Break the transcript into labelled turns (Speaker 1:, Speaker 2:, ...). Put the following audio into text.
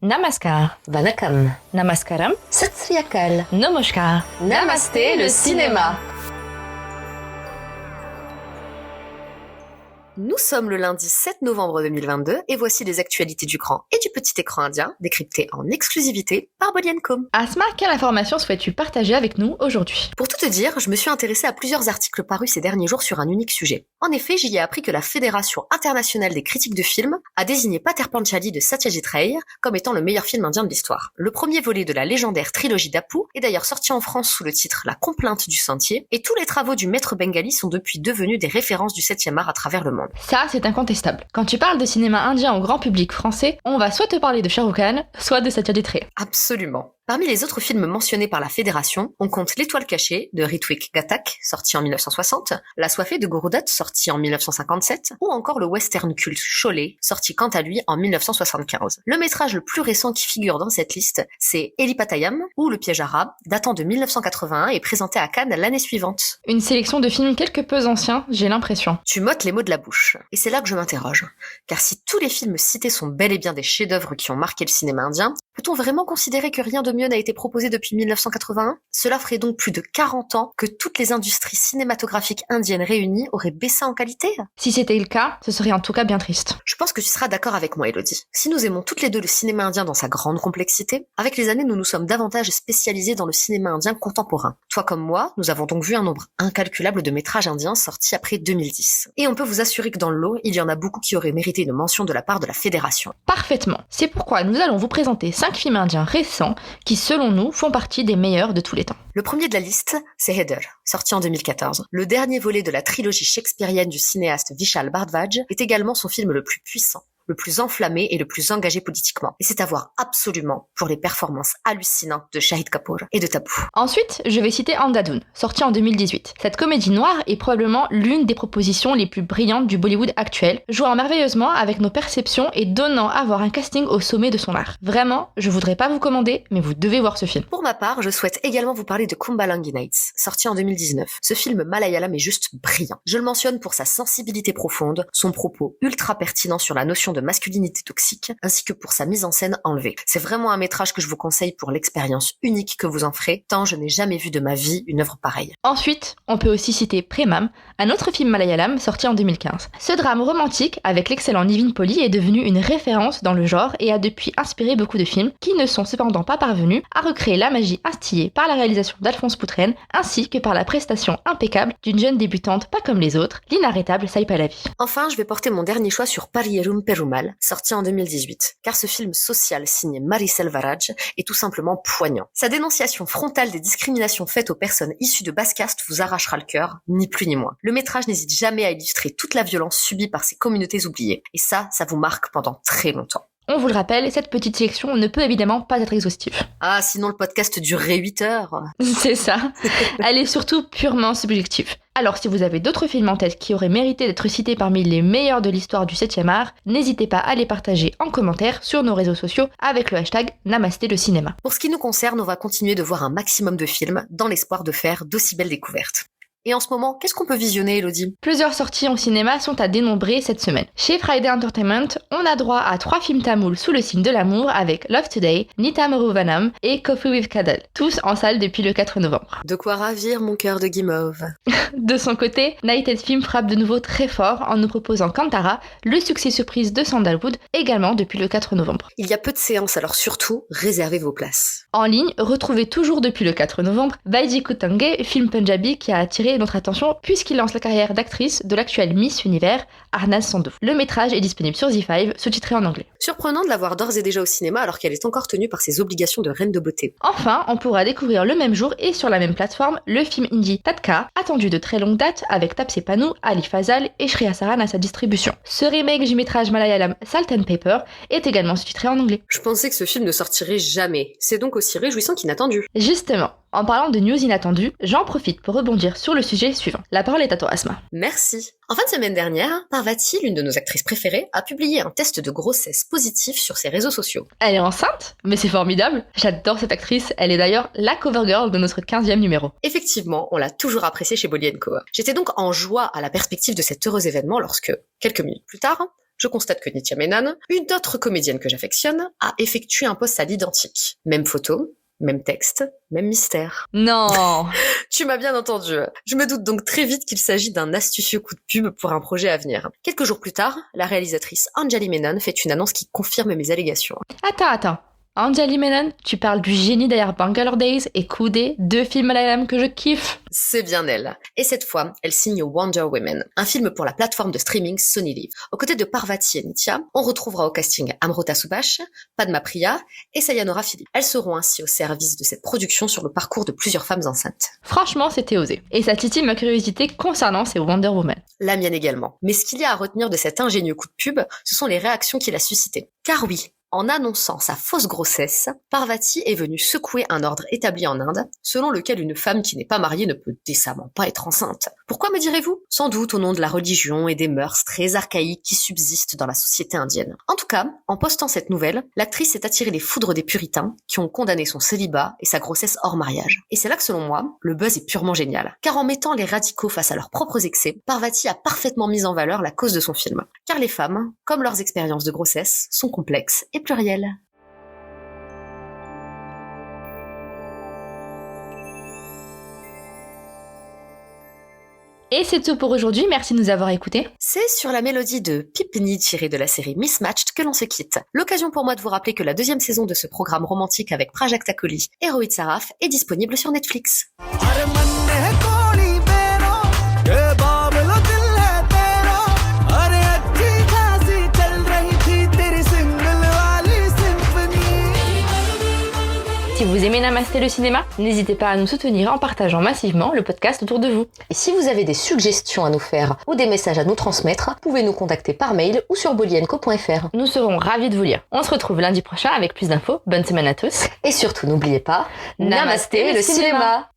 Speaker 1: Namaskar,
Speaker 2: Vanakkam,
Speaker 1: Namaskaram,
Speaker 2: Sat Sri Akal,
Speaker 1: Namaskar.
Speaker 2: Namasté le cinéma. Nous sommes le lundi 7 novembre 2022 et voici les actualités du grand et du petit écran indien décryptées en exclusivité par Bolienko.
Speaker 1: Asma, quelle information souhaites-tu partager avec nous aujourd'hui?
Speaker 2: Pour tout te dire, je me suis intéressée à plusieurs articles parus ces derniers jours sur un unique sujet. En effet, j'y ai appris que la Fédération internationale des critiques de films a désigné Pather Panchali de Satyajit Ray comme étant le meilleur film indien de l'histoire. Le premier volet de la légendaire trilogie d'Apu est d'ailleurs sorti en France sous le titre La complainte du sentier et tous les travaux du maître bengali sont depuis devenus des références du 7e art à travers le monde.
Speaker 1: Ça, c'est incontestable. Quand tu parles de cinéma indien au grand public français, on va soit te parler de Shah Rukh Khan, soit de Satyajit Ray.
Speaker 2: Absolument. Parmi les autres films mentionnés par la Fédération, on compte L'Étoile cachée de Ritwik Ghatak, sorti en 1960, L'Assoiffé de Guru Dutt, sorti en 1957, ou encore le western culte Sholay, sorti quant à lui en 1975. Le métrage le plus récent qui figure dans cette liste, c'est Eli Patayam, ou Le Piège arabe, datant de 1981 et présenté à Cannes l'année suivante.
Speaker 1: Une sélection de films quelque peu anciens, j'ai l'impression.
Speaker 2: Tu m'ôtes les mots de la bouche. Et c'est là que je m'interroge. Car si tous les films cités sont bel et bien des chefs-d'œuvre qui ont marqué le cinéma indien, peut-on vraiment considérer que rien de mieux n'a été proposé depuis 1981 ? Cela ferait donc plus de 40 ans que toutes les industries cinématographiques indiennes réunies auraient baissé en qualité ?
Speaker 1: Si c'était le cas, ce serait en tout cas bien triste.
Speaker 2: Je pense que tu seras d'accord avec moi, Elodie. Si nous aimons toutes les deux le cinéma indien dans sa grande complexité, avec les années nous nous sommes davantage spécialisés dans le cinéma indien contemporain. Toi comme moi, nous avons donc vu un nombre incalculable de métrages indiens sortis après 2010. Et on peut vous assurer que dans le lot, il y en a beaucoup qui auraient mérité une mention de la part de la Fédération.
Speaker 1: Parfaitement. C'est pourquoi nous allons vous présenter 5 films indiens récents qui, selon nous, font partie des meilleurs de tous les temps.
Speaker 2: Le premier de la liste, c'est Heather, sorti en 2014. Le dernier volet de la trilogie shakespearienne du cinéaste Vishal Bhardwaj est également son film le plus puissant, le plus enflammé et le plus engagé politiquement. Et c'est à voir absolument pour les performances hallucinantes de Shahid Kapoor et de Tabu.
Speaker 1: Ensuite, je vais citer Andhadhun, sorti en 2018. Cette comédie noire est probablement l'une des propositions les plus brillantes du Bollywood actuel, jouant merveilleusement avec nos perceptions et donnant à voir un casting au sommet de son art. Vraiment, je voudrais pas vous commander, mais vous devez voir ce film.
Speaker 2: Pour ma part, je souhaite également vous parler de Kumbalangi Nights, sorti en 2019. Ce film malayalam est juste brillant. Je le mentionne pour sa sensibilité profonde, son propos ultra pertinent sur la notion de masculinité toxique, ainsi que pour sa mise en scène enlevée. C'est vraiment un métrage que je vous conseille pour l'expérience unique que vous en ferez, tant je n'ai jamais vu de ma vie une œuvre pareille.
Speaker 1: Ensuite, on peut aussi citer Premam, un autre film malayalam sorti en 2015. Ce drame romantique avec l'excellent Nivin Pauly est devenu une référence dans le genre et a depuis inspiré beaucoup de films qui ne sont cependant pas parvenus à recréer la magie instillée par la réalisation d'Alphonse Poutren ainsi que par la prestation impeccable d'une jeune débutante pas comme les autres, l'inarrêtable Sai Pallavi.
Speaker 2: Enfin, je vais porter mon dernier choix sur Pariyerum Perumal, sorti en 2018, car ce film social signé Mari Selvaraj est tout simplement poignant. Sa dénonciation frontale des discriminations faites aux personnes issues de basse caste vous arrachera le cœur, ni plus ni moins. Le métrage n'hésite jamais à illustrer toute la violence subie par ces communautés oubliées, et ça vous marque pendant très longtemps.
Speaker 1: On vous le rappelle, cette petite sélection ne peut évidemment pas être exhaustive.
Speaker 2: Ah, sinon le podcast durerait 8 heures.
Speaker 1: C'est ça. Elle est surtout purement subjective. Alors si vous avez d'autres films en tête qui auraient mérité d'être cités parmi les meilleurs de l'histoire du 7e art, n'hésitez pas à les partager en commentaire sur nos réseaux sociaux avec le hashtag Namasté le cinéma.
Speaker 2: Pour ce qui nous concerne, on va continuer de voir un maximum de films dans l'espoir de faire d'aussi belles découvertes. Et en ce moment, qu'est-ce qu'on peut visionner, Elodie ?
Speaker 1: Plusieurs sorties au cinéma sont à dénombrer cette semaine. Chez Friday Entertainment, on a droit à 3 films tamouls sous le signe de l'amour avec Love Today, Nitamaru Vanam et Coffee with Cuddle, tous en salle depuis le 4 novembre.
Speaker 2: De quoi ravir mon cœur de guimauve.
Speaker 1: De son côté, Nighted Film frappe de nouveau très fort en nous proposant Kantara, le succès surprise de Sandalwood, également depuis le 4 novembre.
Speaker 2: Il y a peu de séances, alors surtout, réservez vos places.
Speaker 1: En ligne, retrouvez toujours depuis le 4 novembre Baiji Kutange, film punjabi qui a attiré notre attention puisqu'il lance la carrière d'actrice de l'actuelle Miss Univers, Arnaz Sandhu. Le métrage est disponible sur Z5, sous-titré en anglais.
Speaker 2: Surprenant de la voir d'ores et déjà au cinéma alors qu'elle est encore tenue par ses obligations de reine de beauté.
Speaker 1: Enfin, on pourra découvrir le même jour et sur la même plateforme le film indie Tatka, attendu de très longue date avec Taapsee Pannu, Ali Fazal et Shreya Saran à sa distribution. Ce remake du métrage malayalam Salt and Pepper est également sous-titré en anglais.
Speaker 2: Je pensais que ce film ne sortirait jamais. C'est donc aussi réjouissant qu'inattendu.
Speaker 1: Justement, en parlant de news inattendues, j'en profite pour rebondir sur le sujet suivant. La parole est à toi, Asma.
Speaker 2: Merci. En fin de semaine dernière, Parvati, l'une de nos actrices préférées, a publié un test de grossesse positif sur ses réseaux sociaux.
Speaker 1: Elle est enceinte? Mais c'est formidable. J'adore cette actrice, elle est d'ailleurs la cover girl de notre 15e numéro.
Speaker 2: Effectivement, on l'a toujours appréciée chez Bolienko. J'étais donc en joie à la perspective de cet heureux événement lorsque, quelques minutes plus tard, je constate que Nithya Menon, une autre comédienne que j'affectionne, a effectué un post à l'identique. Même photo, même texte, même mystère.
Speaker 1: Non.
Speaker 2: Tu m'as bien entendu. Je me doute donc très vite qu'il s'agit d'un astucieux coup de pub pour un projet à venir. Quelques jours plus tard, la réalisatrice Anjali Menon fait une annonce qui confirme mes allégations.
Speaker 1: Attends. Anjali Menon, tu parles du génie derrière Bangalore Days et Coudé, 2 films malayalam que je kiffe.
Speaker 2: C'est bien elle. Et cette fois, elle signe Wonder Women, un film pour la plateforme de streaming Sony Live. Aux côtés de Parvati et Nithya, on retrouvera au casting Amrita Subhash, Padma Priya et Sayanora Philippe. Elles seront ainsi au service de cette production sur le parcours de plusieurs femmes enceintes.
Speaker 1: Franchement, c'était osé. Et ça titille ma curiosité concernant ces Wonder Woman.
Speaker 2: La mienne également. Mais ce qu'il y a à retenir de cet ingénieux coup de pub, ce sont les réactions qu'il a suscitées. Car oui, en annonçant sa fausse grossesse, Parvati est venue secouer un ordre établi en Inde, selon lequel une femme qui n'est pas mariée ne peut décemment pas être enceinte. Pourquoi, me direz-vous? Sans doute au nom de la religion et des mœurs très archaïques qui subsistent dans la société indienne. En tout cas, en postant cette nouvelle, l'actrice s'est attirée les foudres des puritains qui ont condamné son célibat et sa grossesse hors mariage. Et c'est là que, selon moi, le buzz est purement génial. Car en mettant les radicaux face à leurs propres excès, Parvati a parfaitement mis en valeur la cause de son film. Car les femmes, comme leurs expériences de grossesse, sont complexes et pluriel.
Speaker 1: Et c'est tout pour aujourd'hui, merci de nous avoir écoutés.
Speaker 2: C'est sur la mélodie de Pipni tirée de la série Mismatched que l'on se quitte. L'occasion pour moi de vous rappeler que la 2e saison de ce programme romantique avec Prajakta Koli et Rohit Saraf est disponible sur Netflix.
Speaker 1: Si vous aimez Namasté le cinéma, n'hésitez pas à nous soutenir en partageant massivement le podcast autour de vous.
Speaker 2: Et si vous avez des suggestions à nous faire ou des messages à nous transmettre, vous pouvez nous contacter par mail ou sur bolienco.fr.
Speaker 1: Nous serons ravis de vous lire. On se retrouve lundi prochain avec plus d'infos. Bonne semaine à tous.
Speaker 2: Et surtout, n'oubliez pas, Namasté le cinéma.